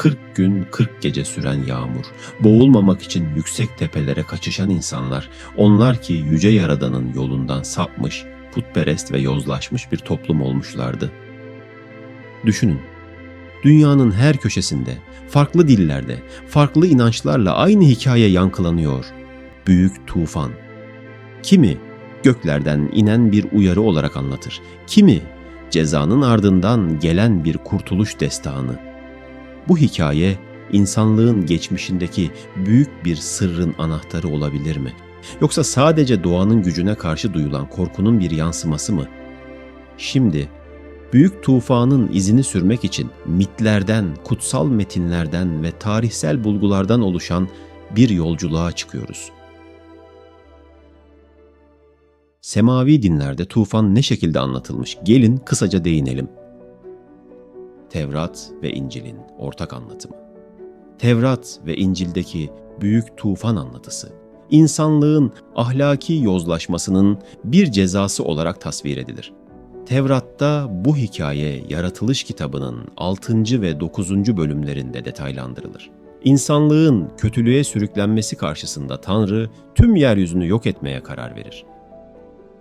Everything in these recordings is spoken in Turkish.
40 gün 40 gece süren yağmur, boğulmamak için yüksek tepelere kaçışan insanlar, onlar ki Yüce Yaradan'ın yolundan sapmış, putperest ve yozlaşmış bir toplum olmuşlardı. Düşünün, dünyanın her köşesinde, farklı dillerde, farklı inançlarla aynı hikaye yankılanıyor. Büyük tufan. Kimi göklerden inen bir uyarı olarak anlatır, kimi cezanın ardından gelen bir kurtuluş destanı. Bu hikaye insanlığın geçmişindeki büyük bir sırrın anahtarı olabilir mi? Yoksa sadece doğanın gücüne karşı duyulan korkunun bir yansıması mı? Şimdi büyük tufanın izini sürmek için mitlerden, kutsal metinlerden ve tarihsel bulgulardan oluşan bir yolculuğa çıkıyoruz. Semavi dinlerde tufan ne şekilde anlatılmış? Gelin kısaca değinelim. Tevrat ve İncil'in ortak anlatımı. Tevrat ve İncil'deki büyük tufan anlatısı, insanlığın ahlaki yozlaşmasının bir cezası olarak tasvir edilir. Tevrat'ta bu hikaye Yaratılış kitabının 6. ve 9. bölümlerinde detaylandırılır. İnsanlığın kötülüğe sürüklenmesi karşısında Tanrı tüm yeryüzünü yok etmeye karar verir.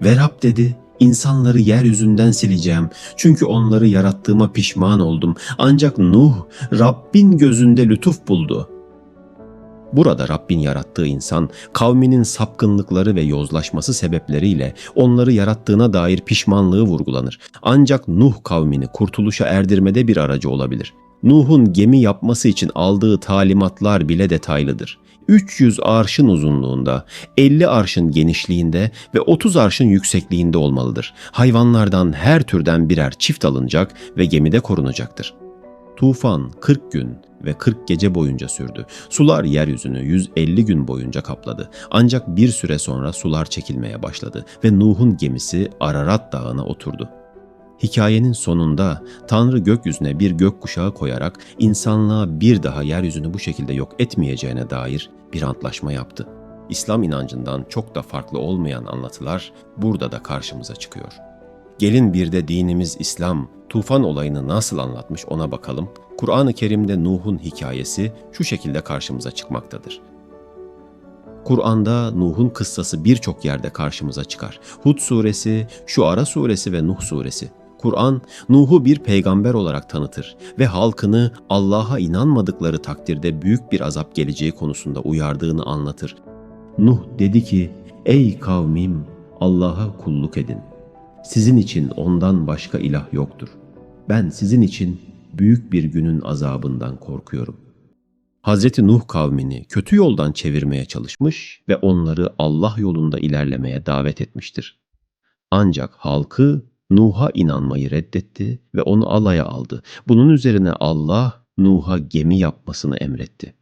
Ve Rab dedi, insanları yeryüzünden sileceğim çünkü onları yarattığıma pişman oldum. Ancak Nuh, Rabbin gözünde lütuf buldu. Burada Rabbin yarattığı insan, kavminin sapkınlıkları ve yozlaşması sebepleriyle onları yarattığına dair pişmanlığı vurgulanır. Ancak Nuh kavmini kurtuluşa erdirmede bir aracı olabilir. Nuh'un gemi yapması için aldığı talimatlar bile detaylıdır. 300 arşın uzunluğunda, 50 arşın genişliğinde ve 30 arşın yüksekliğinde olmalıdır. Hayvanlardan her türden birer çift alınacak ve gemide korunacaktır. Tufan 40 gün ve 40 gece boyunca sürdü. Sular yeryüzünü 150 gün boyunca kapladı. Ancak bir süre sonra sular çekilmeye başladı ve Nuh'un gemisi Ararat Dağı'na oturdu. Hikayenin sonunda Tanrı gökyüzüne bir gökkuşağı koyarak insanlığa bir daha yeryüzünü bu şekilde yok etmeyeceğine dair bir antlaşma yaptı. İslam inancından çok da farklı olmayan anlatılar burada da karşımıza çıkıyor. Gelin bir de dinimiz İslam tufan olayını nasıl anlatmış ona bakalım. Kur'an-ı Kerim'de Nuh'un hikayesi şu şekilde karşımıza çıkmaktadır. Kur'an'da Nuh'un kıssası birçok yerde karşımıza çıkar. Hud suresi, Şuara suresi ve Nuh suresi. Kur'an, Nuh'u bir peygamber olarak tanıtır ve halkını Allah'a inanmadıkları takdirde büyük bir azap geleceği konusunda uyardığını anlatır. Nuh dedi ki, "Ey kavmim, Allah'a kulluk edin. Sizin için ondan başka ilah yoktur. Ben sizin için büyük bir günün azabından korkuyorum." Hz. Nuh kavmini kötü yoldan çevirmeye çalışmış ve onları Allah yolunda ilerlemeye davet etmiştir. Ancak halkı Nuh'a inanmayı reddetti ve onu alaya aldı. Bunun üzerine Allah Nuh'a gemi yapmasını emretti.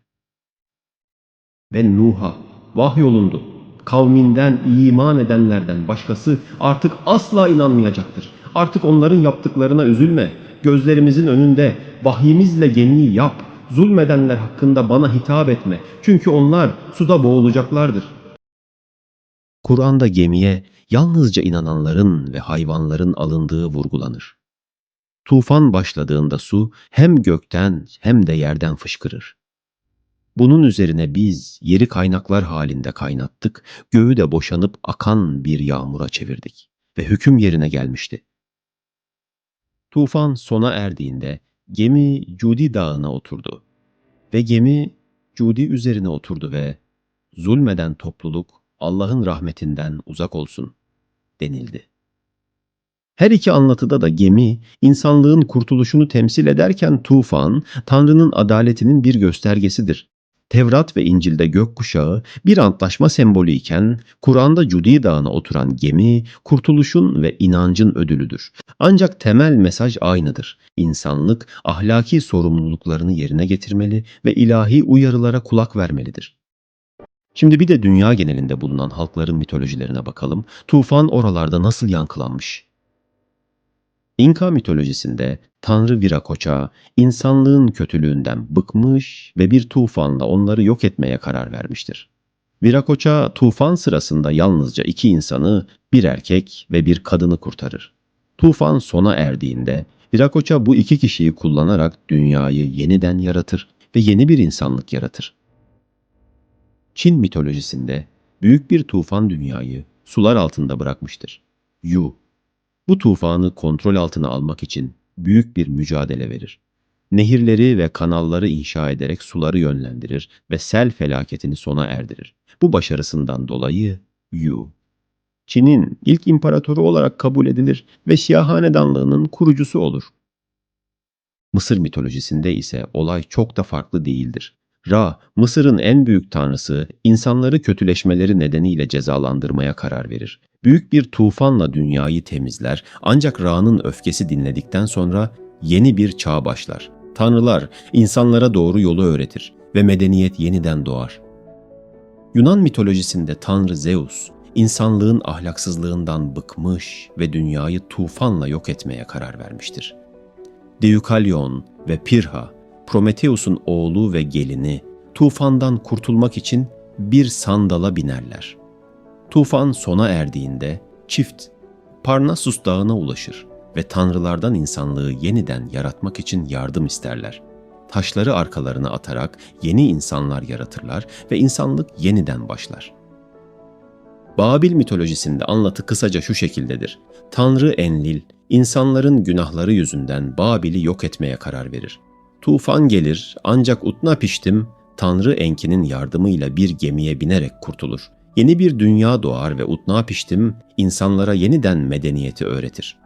Ve Nuh'a vahyolundu. Kavminden iman edenlerden başkası artık asla inanmayacaktır. Artık onların yaptıklarına üzülme. Gözlerimizin önünde vahyimizle gemiyi yap. Zulmedenler hakkında bana hitap etme. Çünkü onlar suda boğulacaklardır. Kur'an'da gemiye yalnızca inananların ve hayvanların alındığı vurgulanır. Tufan başladığında su hem gökten hem de yerden fışkırır. Bunun üzerine biz yeri kaynaklar halinde kaynattık, göğü de boşanıp akan bir yağmura çevirdik ve hüküm yerine gelmişti. Tufan sona erdiğinde gemi Cudi Dağı'na oturdu ve gemi Cudi üzerine oturdu ve zulmeden topluluk Allah'ın rahmetinden uzak olsun denildi. Her iki anlatıda da gemi, insanlığın kurtuluşunu temsil ederken tufan, Tanrı'nın adaletinin bir göstergesidir. Tevrat ve İncil'de gökkuşağı bir antlaşma sembolü iken, Kur'an'da Cudi Dağı'na oturan gemi, kurtuluşun ve inancın ödülüdür. Ancak temel mesaj aynıdır. İnsanlık ahlaki sorumluluklarını yerine getirmeli ve ilahi uyarılara kulak vermelidir. Şimdi bir de dünya genelinde bulunan halkların mitolojilerine bakalım. Tufan oralarda nasıl yankılanmış? İnka mitolojisinde Tanrı Viracocha insanlığın kötülüğünden bıkmış ve bir tufanla onları yok etmeye karar vermiştir. Viracocha tufan sırasında yalnızca 2 insanı, bir erkek ve bir kadını kurtarır. Tufan sona erdiğinde Viracocha bu iki kişiyi kullanarak dünyayı yeniden yaratır ve yeni bir insanlık yaratır. Çin mitolojisinde büyük bir tufan dünyayı sular altında bırakmıştır. Yu, bu tufanı kontrol altına almak için büyük bir mücadele verir. Nehirleri ve kanalları inşa ederek suları yönlendirir ve sel felaketini sona erdirir. Bu başarısından dolayı Yu, Çin'in ilk imparatoru olarak kabul edilir ve Şia hanedanlığının kurucusu olur. Mısır mitolojisinde ise olay çok da farklı değildir. Ra, Mısır'ın en büyük tanrısı, insanları kötüleşmeleri nedeniyle cezalandırmaya karar verir. Büyük bir tufanla dünyayı temizler, ancak Ra'nın öfkesi dinledikten sonra yeni bir çağ başlar. Tanrılar insanlara doğru yolu öğretir ve medeniyet yeniden doğar. Yunan mitolojisinde Tanrı Zeus, insanlığın ahlaksızlığından bıkmış ve dünyayı tufanla yok etmeye karar vermiştir. Deukalyon ve Pirha, Prometheus'un oğlu ve gelini, tufandan kurtulmak için bir sandala binerler. Tufan sona erdiğinde çift Parnassus Dağı'na ulaşır ve tanrılardan insanlığı yeniden yaratmak için yardım isterler. Taşları arkalarına atarak yeni insanlar yaratırlar ve insanlık yeniden başlar. Babil mitolojisinde anlatı kısaca şu şekildedir. Tanrı Enlil, insanların günahları yüzünden Babil'i yok etmeye karar verir. Tufan gelir ancak Utnapiştim, Tanrı Enki'nin yardımıyla bir gemiye binerek kurtulur. Yeni bir dünya doğar ve Utnapiştim insanlara yeniden medeniyeti öğretir.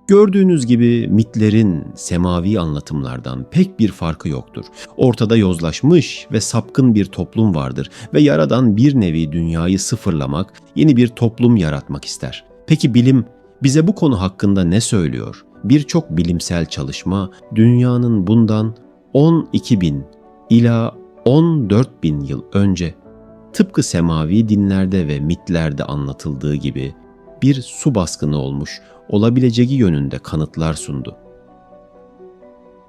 Gördüğünüz gibi mitlerin semavi anlatımlardan pek bir farkı yoktur. Ortada yozlaşmış ve sapkın bir toplum vardır ve Yaradan bir nevi dünyayı sıfırlamak, yeni bir toplum yaratmak ister. Peki bilim bize bu konu hakkında ne söylüyor? Birçok bilimsel çalışma dünyanın bundan 12.000 ila 14.000 yıl önce tıpkı semavi dinlerde ve mitlerde anlatıldığı gibi bir su baskını olmuş olabileceği yönünde kanıtlar sundu.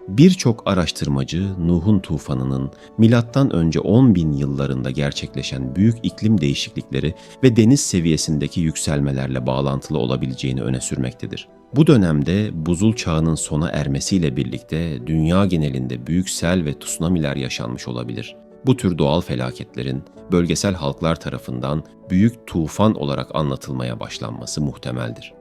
Birçok araştırmacı Nuh'un tufanının milattan önce 10.000 yıllarında gerçekleşen büyük iklim değişiklikleri ve deniz seviyesindeki yükselmelerle bağlantılı olabileceğini öne sürmektedir. Bu dönemde buzul çağının sona ermesiyle birlikte dünya genelinde büyük sel ve tsunamiler yaşanmış olabilir. Bu tür doğal felaketlerin bölgesel halklar tarafından büyük tufan olarak anlatılmaya başlanması muhtemeldir.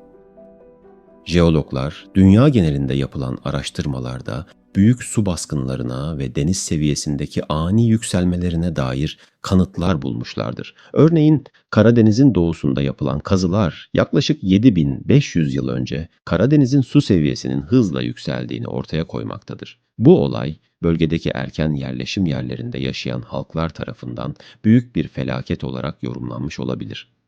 Jeologlar, dünya genelinde yapılan araştırmalarda büyük su baskınlarına ve deniz seviyesindeki ani yükselmelerine dair kanıtlar bulmuşlardır. Örneğin Karadeniz'in doğusunda yapılan kazılar yaklaşık 7500 yıl önce Karadeniz'in su seviyesinin hızla yükseldiğini ortaya koymaktadır. Bu olay, bölgedeki erken yerleşim yerlerinde yaşayan halklar tarafından büyük bir felaket olarak yorumlanmış olabilir.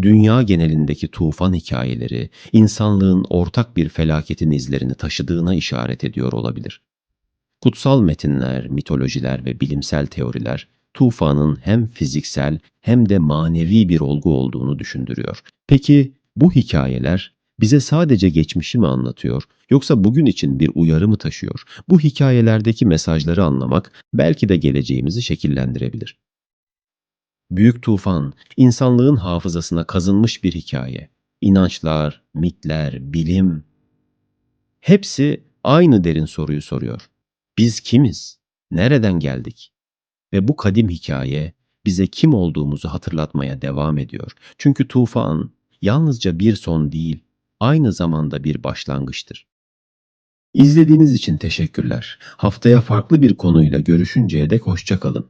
Dünya genelindeki tufan hikayeleri, insanlığın ortak bir felaketin izlerini taşıdığına işaret ediyor olabilir. Kutsal metinler, mitolojiler ve bilimsel teoriler, tufanın hem fiziksel hem de manevi bir olgu olduğunu düşündürüyor. Peki bu hikayeler bize sadece geçmişi mi anlatıyor, yoksa bugün için bir uyarı mı taşıyor? Bu hikayelerdeki mesajları anlamak belki de geleceğimizi şekillendirebilir. Büyük Tufan, insanlığın hafızasına kazınmış bir hikaye. İnançlar, mitler, bilim, hepsi aynı derin soruyu soruyor. Biz kimiz? Nereden geldik? Ve bu kadim hikaye bize kim olduğumuzu hatırlatmaya devam ediyor. Çünkü tufan yalnızca bir son değil, aynı zamanda bir başlangıçtır. İzlediğiniz için teşekkürler. Haftaya farklı bir konuyla görüşünceye dek hoşça kalın.